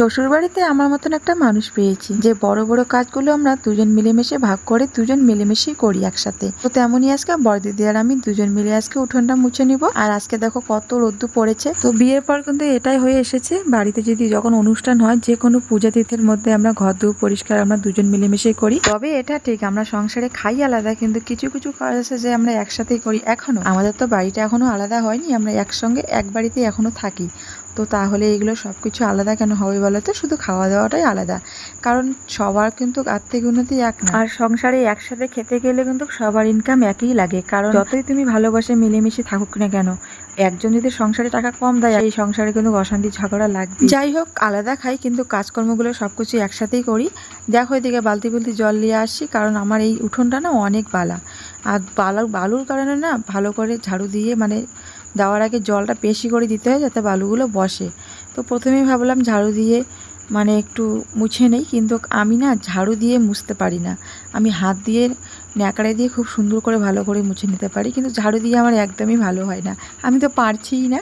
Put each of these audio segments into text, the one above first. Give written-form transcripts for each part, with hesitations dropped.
শ্বশুরবাড়িতে আমার মতন একটা মানুষ পেয়েছি যে বড় বড় কাজগুলো আমরা দুজন মিলেমিশে ভাগ করে দুজন মিলেমিশেই করি একসাথে। তো তেমনই আজকে বড়দিদি আর আমি দুজন মিলে আজকে উঠোনটা মুছে নিব। আর আজকে দেখো কত রোদ্দু পড়েছে। তো বিয়ের পর কিন্তু এটাই হয়ে এসেছে, বাড়িতে যদি যখন অনুষ্ঠান হয় যে কোনো পূজা তিথির মধ্যে আমরা ঘর দূর পরিষ্কার আমরা দুজন মিলেমিশেই করি। তবে এটা ঠিক আমরা সংসারে খাই আলাদা, কিন্তু কিছু কিছু কাজ আছে যে আমরা একসাথেই করি। এখনো আমাদের তো বাড়িটা এখনো আলাদা হয়নি, আমরা একসঙ্গে এক বাড়িতে এখনো থাকি। তো তাহলে এগুলো সব কিছু আলাদা কেন হবে বলো তো? শুধু খাওয়া দাওয়াটাই আলাদা, কারণ সবার কিন্তু আর্থিক উন্নতি এক না। আর সংসারে একসাথে খেতে গেলে কিন্তু সবার ইনকাম একই লাগে, কারণ যতই তুমি ভালোবাসে মিলেমিশে থাকুক না কেন, একজন যদি সংসারে টাকা কম দেয় এই সংসারে কিন্তু অশান্তি ঝগড়া লাগবে। যাই হোক আলাদা খাই কিন্তু কাজকর্মগুলো সবকিছু একসাথেই করি। দেখো এদিকে বালতি বালতি জল নিয়ে আসছি, কারণ আমার এই উঠোনটা না অনেক বালা। আর বালুর কারণে না ভালো করে ঝাড়ু দিয়ে দেওয়ার আগে জলটা বেশি করে দিতে হয় যাতে বালুগুলো বসে। তো প্রথমেই ভাবলাম ঝাড়ু দিয়ে একটু মুছে নেই, কিন্তু আমি না ঝাড়ু দিয়ে মুছতে পারি না। আমি হাত দিয়ে ন্যাকড়া দিয়ে খুব সুন্দর করে ভালো করে মুছে নিতে পারি, কিন্তু ঝাড়ু দিয়ে আমার একদমই ভালো হয় না। আমি তো পারছিই না।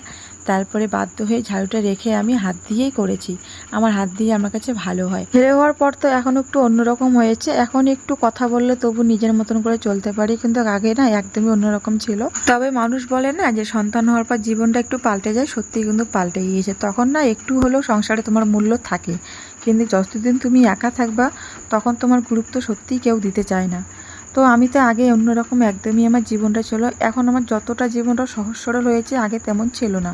তারপরে বাধ্য হয়ে ঝাড়ুটা রেখে আমি হাত দিয়েই করেছি। আমার হাত দিয়ে আমার কাছে ভালো হয়। হেরে হওয়ার পর তো এখন একটু অন্যরকম হয়েছে, এখন একটু কথা বললে তবু নিজের মতন করে চলতে পারি, কিন্তু আগে না একদমই অন্যরকম ছিল। তবে মানুষ বলে না যে সন্তান হওয়ার পর জীবনটা একটু পাল্টে যায়, সত্যি কিন্তু পাল্টে গিয়েছে। তখন না একটু হলেও সংসারে তোমার মূল্য থাকে, কিন্তু যতদিন তুমি একা থাকবা তখন তোমার গুরুত্ব সত্যিই কেউ দিতে চায় না। তো আমি তো আগে অন্যরকম একদমই আমার জীবনটা ছিল। এখন আমার যতটা জীবনটা সহজ সরল হয়েছে আগে তেমন ছিল না।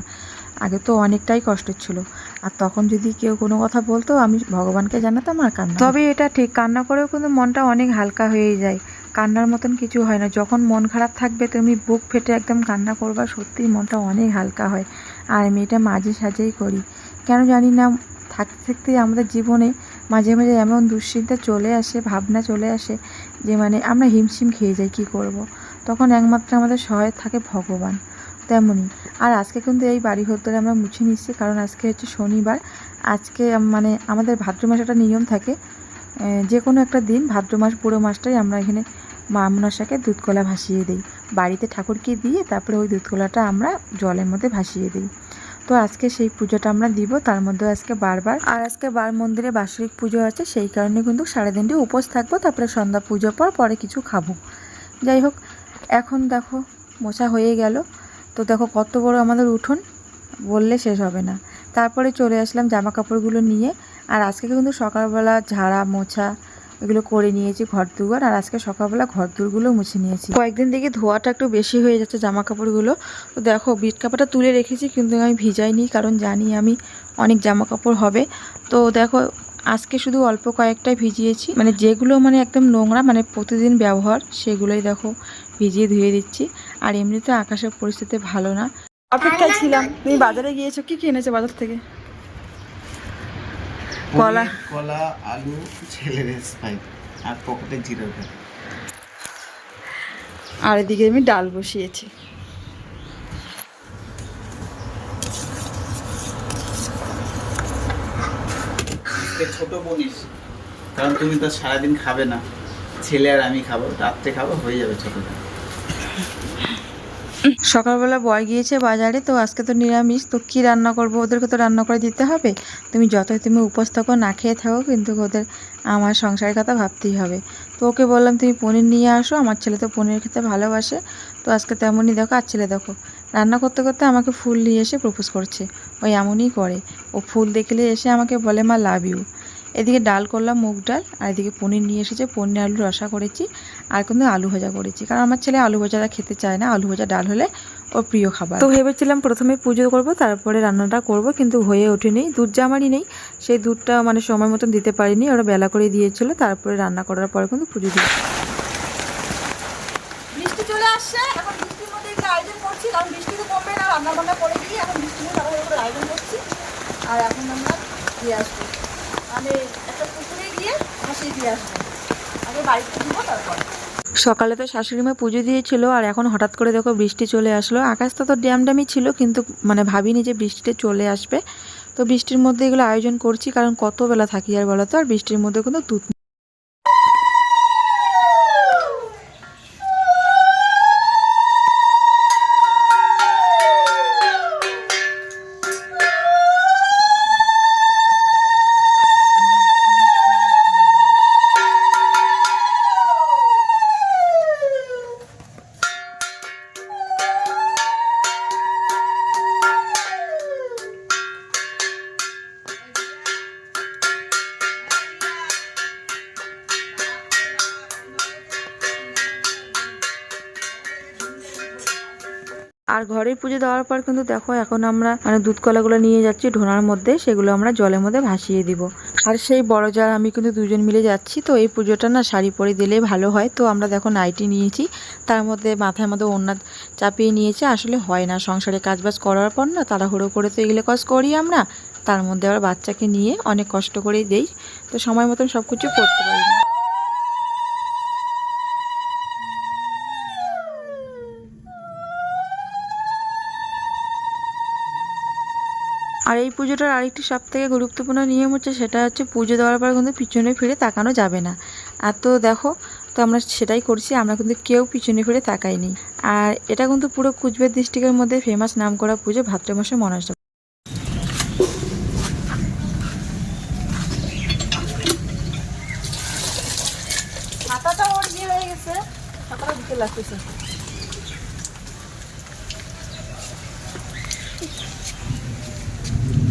আগে তো অনেকটাই কষ্ট ছিল। আর তখন যদি কেউ কোনো কথা বলতো আমি ভগবানকে জানাতাম আর কান্না। তবে এটা ঠিক, কান্না করেও কিন্তু মনটা অনেক হালকা হয়ে যায়। কান্নার মতন কিছু হয় না। যখন মন খারাপ থাকবে তুমি বুক ফেটে একদম কান্না করবা, সত্যিই মনটা অনেক হালকা হয়। আর আমি এটা মাঝে সাঝেই করি, কেন জানি না। থাকতে থাকতে আমাদের জীবনে মাঝে মাঝে এমন দুশ্চিন্তা চলে আসে, ভাবনা চলে আসে যে আমরা হিমশিম খেয়ে যাই কী করব। তখন একমাত্র আমাদের সহায় থাকে ভগবান। তেমনই আর আজকে কিন্তু এই বাড়ি ঘর ধরে আমরা মুছে নিচ্ছি, কারণ আজকে হচ্ছে শনিবার। আজকে আমাদের ভাদ্র মাসে একটা নিয়ম থাকে, যে কোনো একটা দিন ভাদ্র মাস পুরো মাসটাই আমরা এখানে মা মনসাকে দুধ কলা ভাসিয়ে দিই। বাড়িতে ঠাকুরকে দিয়ে তারপরে ওই দুধ কলাটা আমরা জলের মধ্যে ভাসিয়ে দিই। তো আজকে সেই পুজোটা আমরা দিব, তার মধ্যে আজকে আজকে বার মন্দিরে বার্ষিক পুজো আছে, সেই কারণে কিন্তু সারাদিনটি উপোস থাকবো। তারপরে সন্ধ্যা পুজোর পরে কিছু খাবো। যাই হোক এখন দেখো মোছা হয়ে গেল। তো দেখো কত বড় আমাদের উঠোন, বললে শেষ হবে না। তারপরে চলে আসলাম জামা কাপড়গুলো নিয়ে। আর আজকে কিন্তু সকালবেলা ঝাড়া মোছা এগুলো করে নিয়েছি ঘর দুয়ার, আর আজকে সকালবেলা ঘর দুয়ারগুলো মুছে নিয়েছি। কয়েকদিন থেকে ধোয়াটা একটু বেশি হয়ে যাচ্ছে জামা কাপড়গুলো। তো দেখো বিট কাপড়টা তুলে রেখেছি, কিন্তু আমি ভিজাইনি, কারণ জানি আমি অনেক জামা কাপড় হবে। তো দেখো আজকে শুধু অল্প কয়েকটাই ভিজিয়েছি, যেগুলো একদম নোংরা প্রতিদিন ব্যবহার, সেগুলোই দেখো ভিজিয়ে ধুয়ে দিচ্ছি। আর এমনিতে আকাশের পরিস্থিতি ভালো না। অপেক্ষায় ছিলাম, তুমি বাজারে গিয়েছো, কি কিনেছো বাজার থেকে? কলা, আলু, ছেলের স্পাইক আর পকেটে জিরে। আর এদিকে আমি ডাল বসিয়েছি। ছোট বনিস, কারণ তুমি তো সারাদিন খাবে না, ছেলে আর আমি খাবো, রাত্রে খাবো, হয়ে যাবে ছোটটা। সকালবেলা বয় গিয়েছে বাজারে, তো আজকে তো নিরামিষ, তো কী রান্না করবো? ওদেরকে তো রান্না করে দিতে হবে। তুমি উপোস থাকো না খেয়ে থাকো, কিন্তু ওদের আমার সংসারের কথা ভাবতেই হবে। তো ওকে বললাম তুমি পনির নিয়ে আসো, আমার ছেলে তো পনির খেতে ভালোবাসে। তো আজকে তেমনই দেখো, আর ছেলে দেখো রান্না করতে করতে আমাকে ফুল নিয়ে এসে প্রপোজ করছে। ওই এমনই করে, ও ফুল দেখলে এসে আমাকে বলে মা লাভ ইউ। এদিকে ডাল করলাম মুগ ডাল, আর এদিকে পনির নিয়ে এসেছে, পনির আলু রসা করেছি। আর কিন্তু আলু ভাজা করেছি, কারণ আমার ছেলে আলু ভাজাটা খেতে চায় না, আলু ভাজা ডাল হলে ওর প্রিয় খাবার। তো ভেবেছিলাম প্রথমে পুজো করব তারপরে রান্নাটা করব, কিন্তু হয়ে ওঠেনি। দুধ জামারই নেই, সেই দুধটা সময় মতন দিতে পারিনি, ওরা বেলা করে দিয়েছিল। তারপরে রান্না করার পরে কিন্তু পুজো দিই। বৃষ্টি চলে আসছে, এখন বৃষ্টির মধ্যে একটা আয়োজন করছি, কারণ বৃষ্টি তো কমবে না, রান্না বান্না করে দিয়ে এখন বৃষ্টির মধ্যে আয়োজন করছি। আর এখন আমরা দিয়ে আসবো, একটা পুকুরে গিয়ে হাসি দিয়ে আসবো, আগে বাড়িতে দিব তারপর। সকালে তো শাশুড়িমা পুজো দিয়েছিল, আর এখন হঠাৎ করে দেখো বৃষ্টি চলে আসলো। আকাশটা তো ড্যামড্যামই ছিল, কিন্তু ভাবিনি যে বৃষ্টিটা চলে আসবে। তো বৃষ্টির মধ্যে এগুলো আয়োজন করছি, কারণ কত বেলা থাকি আর বলো তো, আর বৃষ্টির মধ্যে কিন্তু দুধ আর ঘরে পুজো দেওয়ার পর কিন্তু দেখো এখন আমরা মানে দুধ কলাগুলো নিয়ে যাচ্ছি ঢোনার মধ্যে, সেগুলো আমরা জলের মধ্যে ভাসিয়ে দিব। আর সেই বড় জার আমি কিন্তু দুজন মিলে যাচ্ছি। তো এই পুজোটা না শাড়ি পরে দিলে ভালো হয়। তো আমরা দেখো নাইটি নিয়েছি, তার মধ্যে মাথার মধ্যে ওড়না চাপিয়ে নিয়েছি। আসলে হয় না সংসারে কাজবাজ করার পর না তাড়াহুড়ো করে তো এগুলো কাজ করি আমরা, তার মধ্যে আবার বাচ্চাকে নিয়ে অনেক কষ্ট করেই দেই, তো সময় মতন সব কিছু করতে পারি না। আর এই পুজোটার আরেকটি সবথেকে গুরুত্বপূর্ণ নিয়ম হচ্ছে, সেটা হচ্ছে পুজো দেওয়ার পর কিন্তু পিছনে ফিরে তাকানো যাবে না। আর তো দেখো, তো আমরা সেটাই করছি, আমরা কিন্তু কেউ পিছনে ফিরে তাকাইনি। আর এটা কিন্তু পুরো কুচবিহার ডিস্ট্রিক্টের মধ্যে ফেমাস নাম করা পুজো ভাদ্র মাসে মনসা। ছাতাটা ওর ইয়ে হয়ে গেছে, ছাতাটা দিতে লাগতেছে।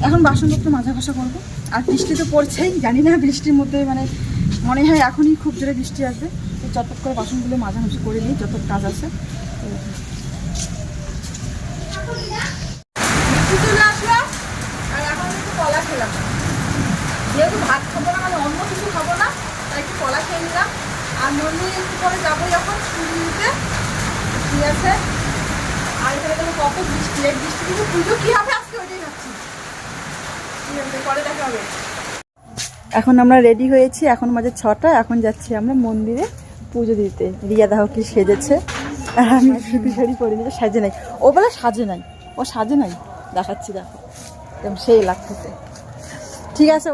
এখন বাসনপত্র মাজা ঘষা করবো। আর বৃষ্টি তো পড়ছেই, জানি না বৃষ্টির মধ্যে মানে মনে হয় এখনই খুব জোরে বৃষ্টি আসবে। তো চটপট করে বাসনগুলো মাঝামাঝি করে নিই, যত কাজ আছে। চলে আসলাম আর এখন একটু কলা খেলাম, যেহেতু ভাত খাবো না, মানে অন্য কিছু খাবো না, তাই একটু কলা খেয়ে নিলাম। আর মন্দির একটু পরে যাবো যখন পুজোতে, ঠিক আছে। আর এখানে দেখো কত বৃষ্টি, এই বৃষ্টি কিন্তু পুজো কী হবে আজকে ওইটাই ভাবছি। পরে দেখা হবে। এখন আমরা রেডি হয়েছি, এখন বাজে 6টা। এখন যাচ্ছি আমরা মন্দিরে পুজো দিতে। রিয়া দেখো কি সেজেছে, আর আমি সুতি শাড়ি পরে নিয়ে সাজে নাই। ও বলে সাজে নাই, ও সাজে নাই, দেখাচ্ছি দেখো একদম সেই লাগতেছে। ঠিক আছে।